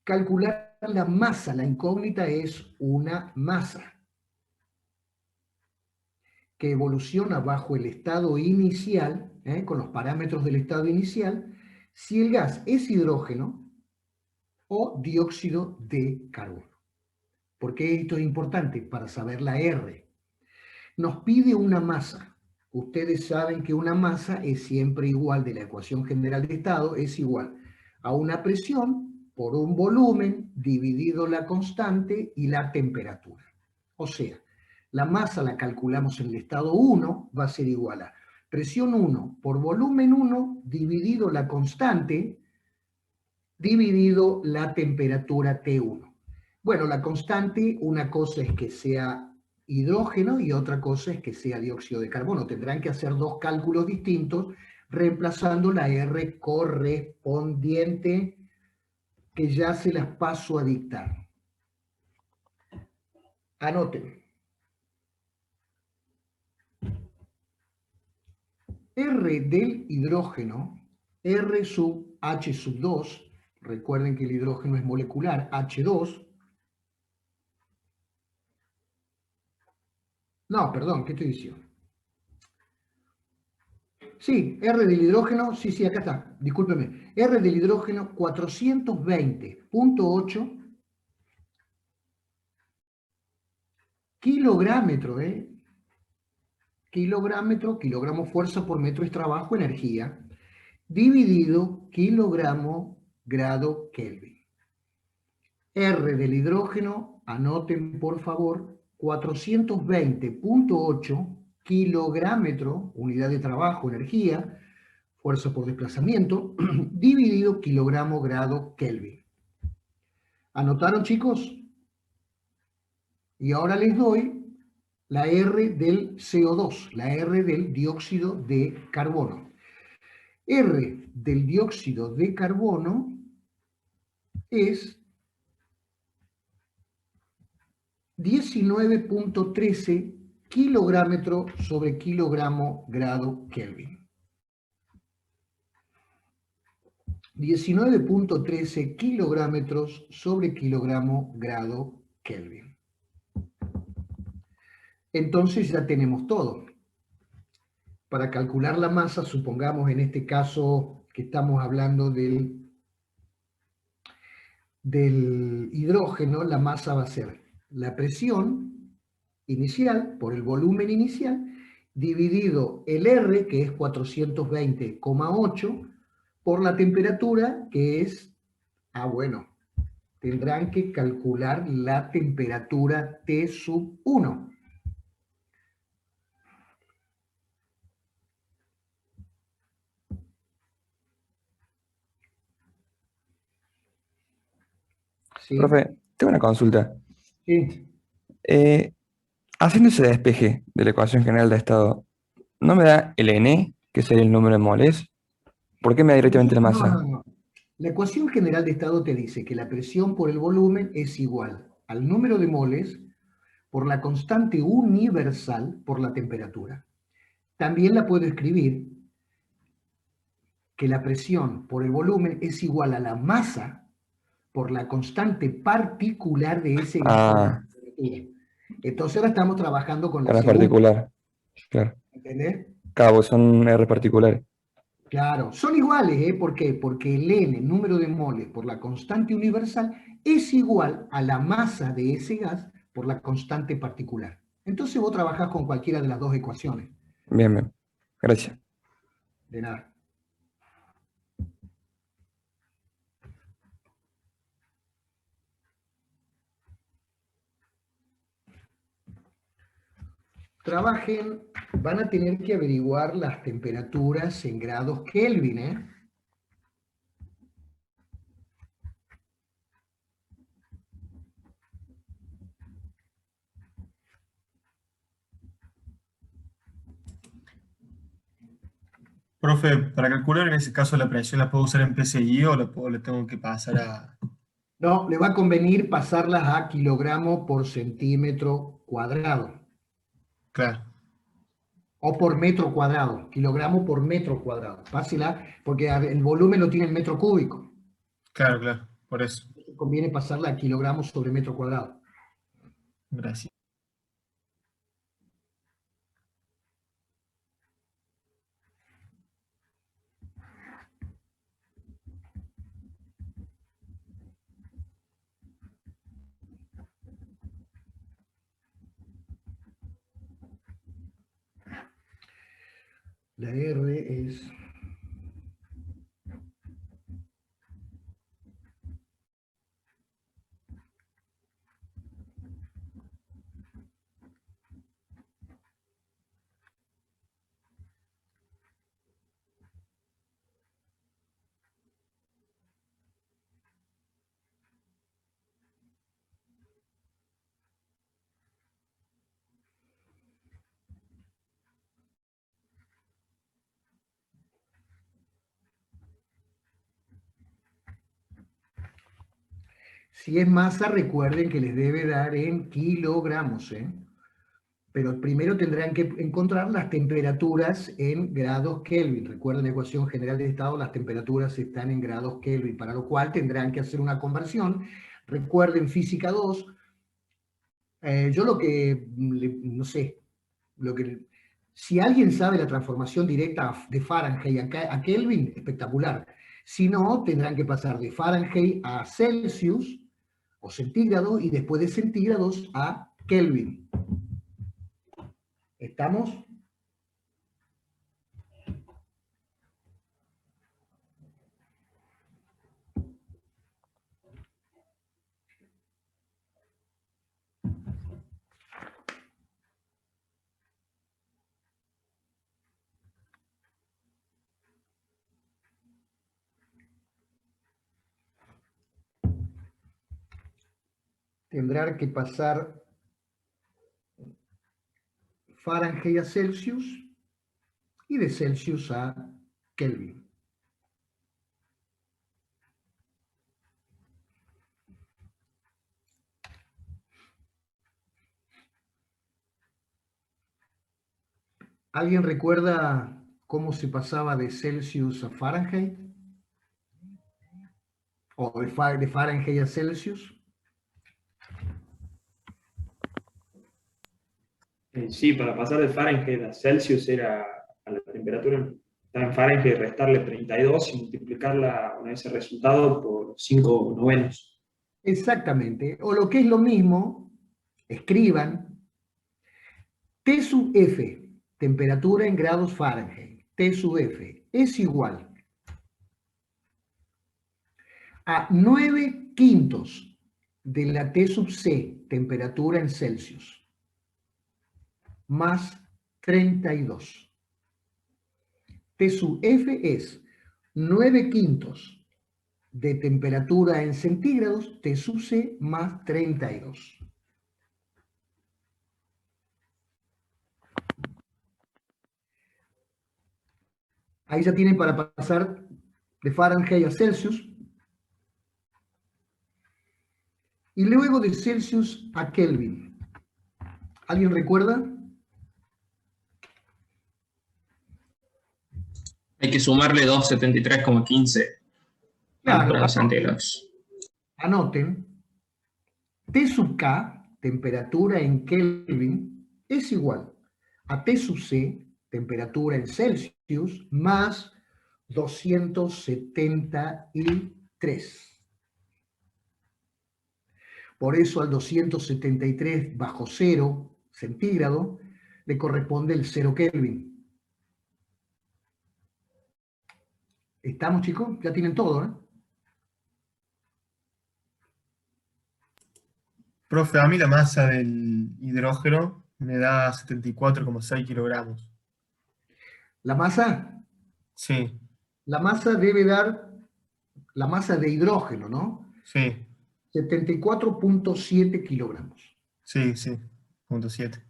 Calcular la masa, la incógnita es una masa que evoluciona bajo el estado inicial, con los parámetros del estado inicial, si el gas es hidrógeno o dióxido de carbono. ¿Por qué esto es importante? Para saber la R. Nos pide una masa. Ustedes saben que una masa es siempre igual de la ecuación general de estado, es igual a una presión por un volumen dividido la constante y la temperatura. O sea, la masa la calculamos en el estado 1, va a ser igual a presión 1 por volumen 1 dividido la constante dividido la temperatura T1. Bueno, la constante, una cosa es que sea hidrógeno y otra cosa es que sea dióxido de carbono. Tendrán que hacer dos cálculos distintos reemplazando la R correspondiente que ya se las paso a dictar. Anoten. R del hidrógeno, R sub H sub 2, recuerden que el hidrógeno es molecular, H2. No, perdón, ¿qué estoy diciendo? Sí, R del hidrógeno, sí, acá está, discúlpeme. R del hidrógeno 420.8 kilográmetro, kilogramo fuerza por metro es trabajo, energía, dividido kilogramo grado Kelvin. R del hidrógeno, anoten por favor, 420.8 kilográmetro, unidad de trabajo, energía, fuerza por desplazamiento, dividido kilogramo grado Kelvin. ¿Anotaron, chicos? Y ahora les doy la R del CO2, la R del dióxido de carbono. R del dióxido de carbono es 19.13 kilográmetro sobre kilogramo grado Kelvin. 19.13 kilográmetros sobre kilogramo grado Kelvin. Entonces ya tenemos todo. Para calcular la masa, supongamos en este caso que estamos hablando del hidrógeno, la masa va a ser la presión inicial por el volumen inicial dividido el R, que es 420,8, por la temperatura, que es, bueno, tendrán que calcular la temperatura T sub 1. ¿Sí? Profe, tengo una consulta. Sí. Haciendo ese despeje de la ecuación general de estado, ¿no me da el N, que sería el número de moles? ¿Por qué me da directamente la masa? No. La ecuación general de estado te dice que la presión por el volumen es igual al número de moles por la constante universal por la temperatura. También la puedo escribir que la presión por el volumen es igual a la masa por la constante particular de ese gas. Entonces ahora estamos trabajando con la R particular. Claro. ¿Entendés? Cabo, son R particulares. Claro, son iguales, ¿por qué? Porque el N, número de moles por la constante universal, es igual a la masa de ese gas por la constante particular. Entonces vos trabajás con cualquiera de las dos ecuaciones. Bien. Gracias. De nada. trabajen, van a tener que averiguar las temperaturas en grados Kelvin, ¿eh? Profe, para calcular en ese caso la presión, ¿la puedo usar en PSI o le tengo que pasar a...? No, le va a convenir pasarlas a kilogramo por centímetro cuadrado. Claro, O por metro cuadrado, kilogramo por metro cuadrado. Pásela, porque el volumen lo tiene el metro cúbico. claro, por eso. Conviene pasarla a kilogramos sobre metro cuadrado. Gracias. La R es... Si es masa, recuerden que les debe dar en kilogramos, ¿eh? Pero primero tendrán que encontrar las temperaturas en grados Kelvin. Recuerden la ecuación general de estado, las temperaturas están en grados Kelvin, para lo cual tendrán que hacer una conversión. Recuerden física 2. Yo lo que, no sé, si alguien sabe la transformación directa de Fahrenheit a Kelvin, espectacular. Si no, tendrán que pasar de Fahrenheit a Celsius o centígrados y después de centígrados a Kelvin. ¿Estamos? Tendrán que pasar Fahrenheit a Celsius y de Celsius a Kelvin. ¿Alguien recuerda cómo se pasaba de Celsius a Fahrenheit? ¿O de Fahrenheit a Celsius? Sí, para pasar de Fahrenheit a Celsius era a la temperatura, estaba en Fahrenheit, restarle 32 y multiplicarla una vez el resultado por 5 novenos. Exactamente. O lo que es lo mismo, escriban T sub F, temperatura en grados Fahrenheit, T sub F, es igual a 9/5 de la T sub C, temperatura en Celsius, más 32. T sub F es 9/5 de temperatura en centígrados, T sub C más 32. Ahí ya tienen para pasar de Fahrenheit a Celsius. Y luego de Celsius a Kelvin. ¿Alguien recuerda? Hay que sumarle 273,15 Claro, grados centígrados. Anoten. T sub K, temperatura en Kelvin, es igual a T sub C, temperatura en Celsius, más 273. Por eso al 273 bajo 0 centígrado le corresponde el 0 Kelvin. ¿Estamos, chicos? Ya tienen todo, ¿eh? Profe, a mí la masa del hidrógeno Me da 74,6 kilogramos. La masa, Sí, la masa debe dar, la masa de hidrógeno, ¿no? sí, 74,7 kilogramos. sí, 0,7.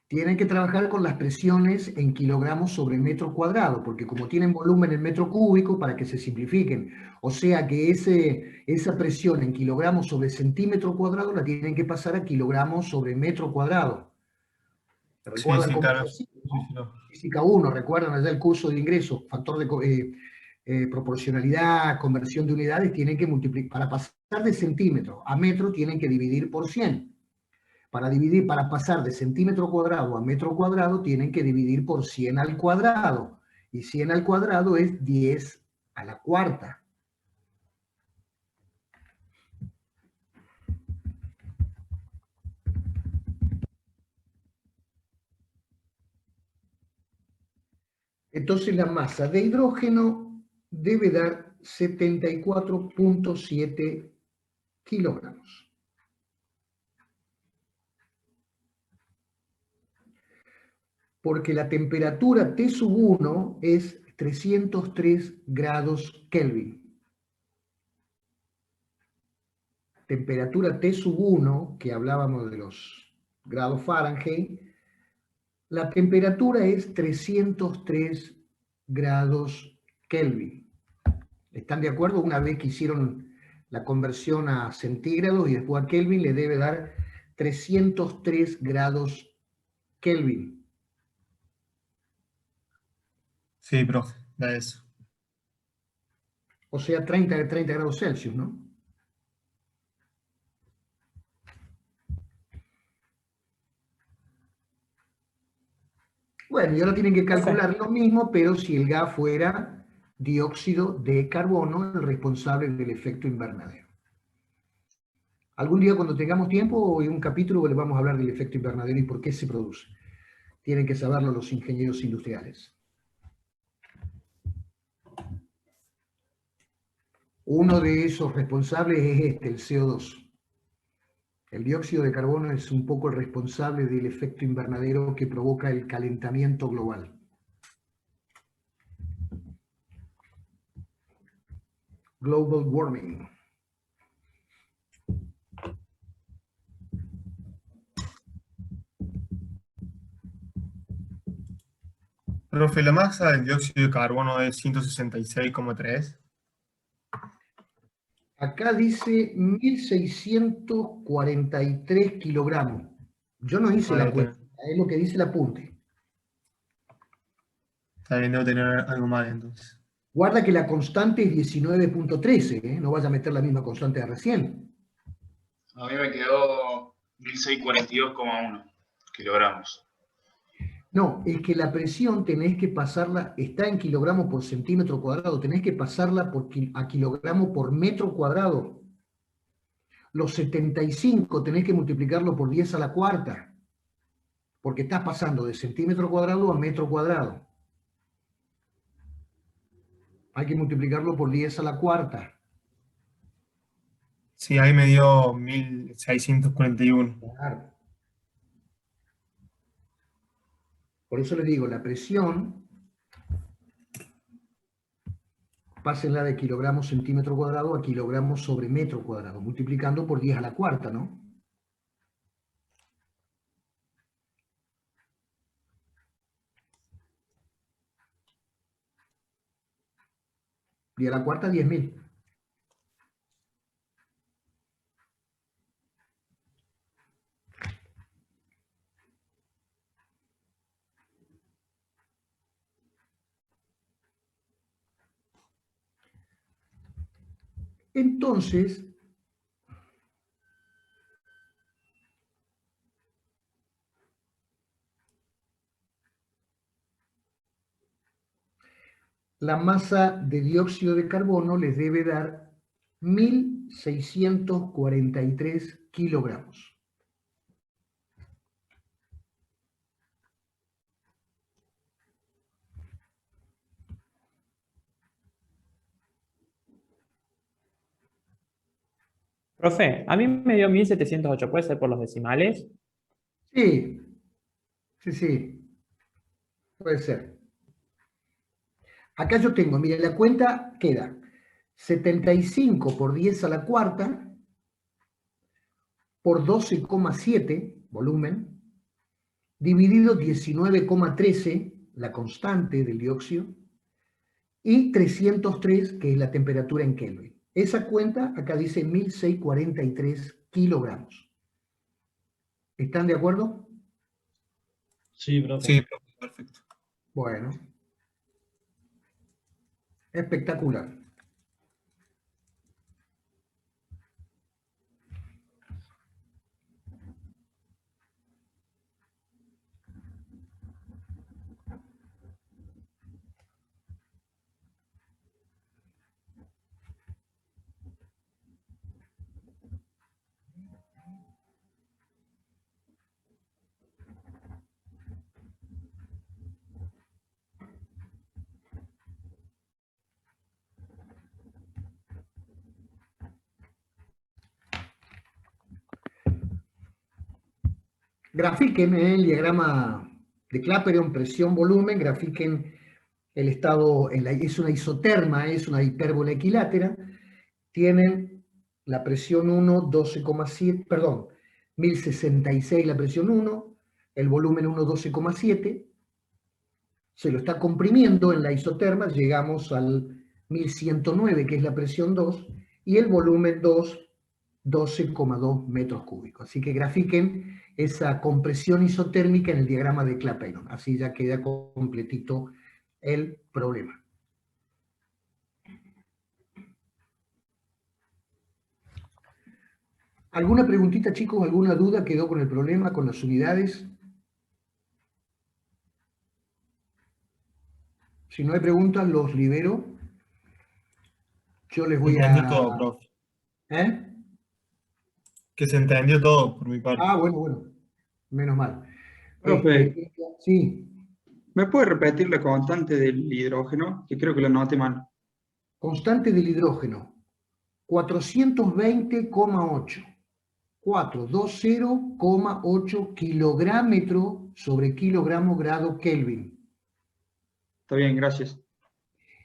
Tienen que trabajar con las presiones en kilogramos sobre metro cuadrado, porque como tienen volumen en metro cúbico, para que se simplifiquen, o sea que esa presión en kilogramos sobre centímetro cuadrado la tienen que pasar a kilogramos sobre metro cuadrado. Sí, ¿Recuerdan sí, cómo claro. es así, Sí, no? sí, no. Física 1, recuerdan allá el curso de ingreso, factor de proporcionalidad, conversión de unidades, tienen que multiplicar, para pasar de centímetro a metro tienen que dividir por 100. Para pasar de centímetro cuadrado a metro cuadrado, tienen que dividir por 100 al cuadrado. Y 100 al cuadrado es 10 a la cuarta. Entonces la masa de hidrógeno debe dar 74,7 kilogramos. Porque la temperatura T-1 es 303 grados Kelvin. Temperatura T-1, que hablábamos de los grados Fahrenheit, la temperatura es 303 grados Kelvin. ¿Están de acuerdo? Una vez que hicieron la conversión a centígrados y después a Kelvin, le debe dar 303 grados Kelvin. Sí, profe, da eso. O sea, 30 grados Celsius, ¿no? Bueno, y ahora tienen que calcular lo mismo, pero si el gas fuera dióxido de carbono, el responsable del efecto invernadero. Algún día cuando tengamos tiempo, en un capítulo le vamos a hablar del efecto invernadero y por qué se produce. Tienen que saberlo los ingenieros industriales. Uno de esos responsables es el CO2. El dióxido de carbono es un poco el responsable del efecto invernadero que provoca el calentamiento global. Global warming. Profe, la masa del dióxido de carbono es 166,3. Acá dice 1643 kilogramos. Yo no hice la cuenta, es lo que dice el apunte. Está bien, debo tener algo mal entonces. Guarda que la constante es 19,13, ¿eh? No vaya a meter la misma constante de recién. A mí me quedó 1642,1 kilogramos. No, es que la presión tenés que pasarla, está en kilogramos por centímetro cuadrado, tenés que pasarla a kilogramo por metro cuadrado. Los 75 tenés que multiplicarlo por 10 a la cuarta, porque estás pasando de centímetro cuadrado a metro cuadrado. Hay que multiplicarlo por 10 a la cuarta. Sí, ahí me dio 1641. Claro. Por eso les digo, la presión, pásenla de kilogramos centímetro cuadrado a kilogramos sobre metro cuadrado, multiplicando por 10 a la cuarta, ¿no? Y a la cuarta, 10.000. Entonces, la masa de dióxido de carbono les debe dar 1643 kilogramos. Profe, a mí me dio 1708, ¿puede ser por los decimales? Sí, sí, puede ser. Acá yo tengo, mire, la cuenta queda 75 por 10 a la cuarta por 12,7 volumen, dividido 19,13, la constante del dióxido, y 303, que es la temperatura en Kelvin. Esa cuenta acá dice 1643 kilogramos. ¿Están de acuerdo? Sí, profe. Sí, profe, perfecto. Bueno. Espectacular. Grafiquen el diagrama de Clapeyron, presión-volumen, grafiquen el estado, es una isoterma, es una hipérbola equilátera, tienen la presión 1, 12,7, perdón, 1066 la presión 1, el volumen 1, 12,7, se lo está comprimiendo en la isoterma, llegamos al 1109, que es la presión 2, y el volumen 2, 12,2 metros cúbicos. Así que grafiquen esa compresión isotérmica en el diagrama de Clapeyron. Así ya queda completito el problema. ¿Alguna preguntita, chicos? ¿Alguna duda quedó con el problema, con las unidades? Si no hay preguntas, los libero. Yo les voy Entendió a... todo, profe. ¿Eh? Que se entendió todo por mi parte. Ah, bueno. Menos mal. Profe, Sí. ¿me puede repetir la constante del hidrógeno? Que creo que lo anoté mal. Constante del hidrógeno. 420,8. 420,8 kilográmetro sobre kilogramo grado Kelvin. Está bien, gracias.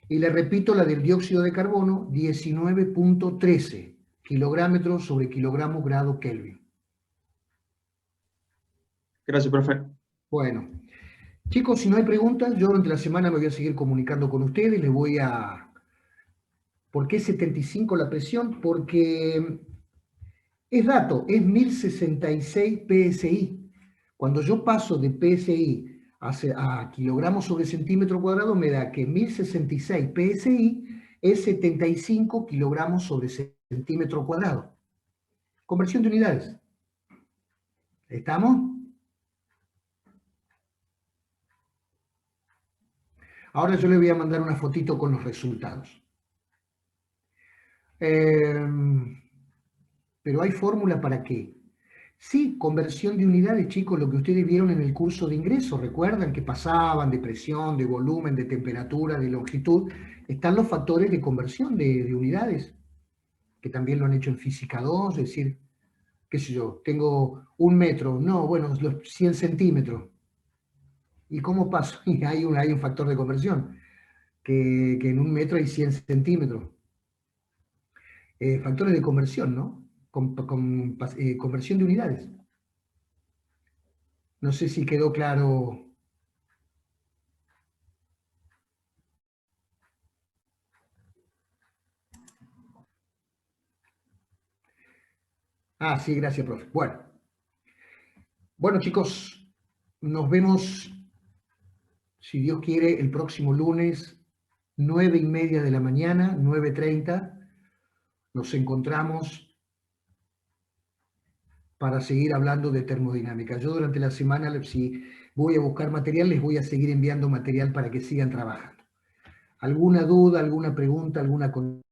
Y le repito la del dióxido de carbono, 19,13 kilográmetros sobre kilogramo grado Kelvin. Gracias, profe. Bueno, chicos, si no hay preguntas, yo durante la semana me voy a seguir comunicando con ustedes, les voy a... ¿Por qué 75 la presión? Porque es dato, es 1066 PSI. Cuando yo paso de PSI a kilogramos sobre centímetro cuadrado, me da que 1066 PSI es 75 kilogramos sobre centímetro cuadrado. Conversión de unidades. ¿Estamos? Ahora yo le voy a mandar una fotito con los resultados. Pero ¿hay fórmula para qué? Sí, conversión de unidades, chicos, lo que ustedes vieron en el curso de ingreso. ¿Recuerdan que pasaban de presión, de volumen, de temperatura, de longitud? Están los factores de conversión de unidades, que también lo han hecho en física 2, es decir, qué sé yo, tengo 1 metro, no, bueno, los 100 centímetros. ¿Y cómo paso? Y hay un factor de conversión, que en 1 metro hay 100 centímetros. Factores de conversión, ¿no? Conversión de unidades. No sé si quedó claro. Ah, sí, gracias, profe. Bueno, chicos, nos vemos, si Dios quiere, el próximo lunes, 9:30 de la mañana, 9:30. Nos encontramos para seguir hablando de termodinámica. Yo durante la semana, si voy a buscar material, les voy a seguir enviando material para que sigan trabajando. ¿Alguna duda, alguna pregunta, alguna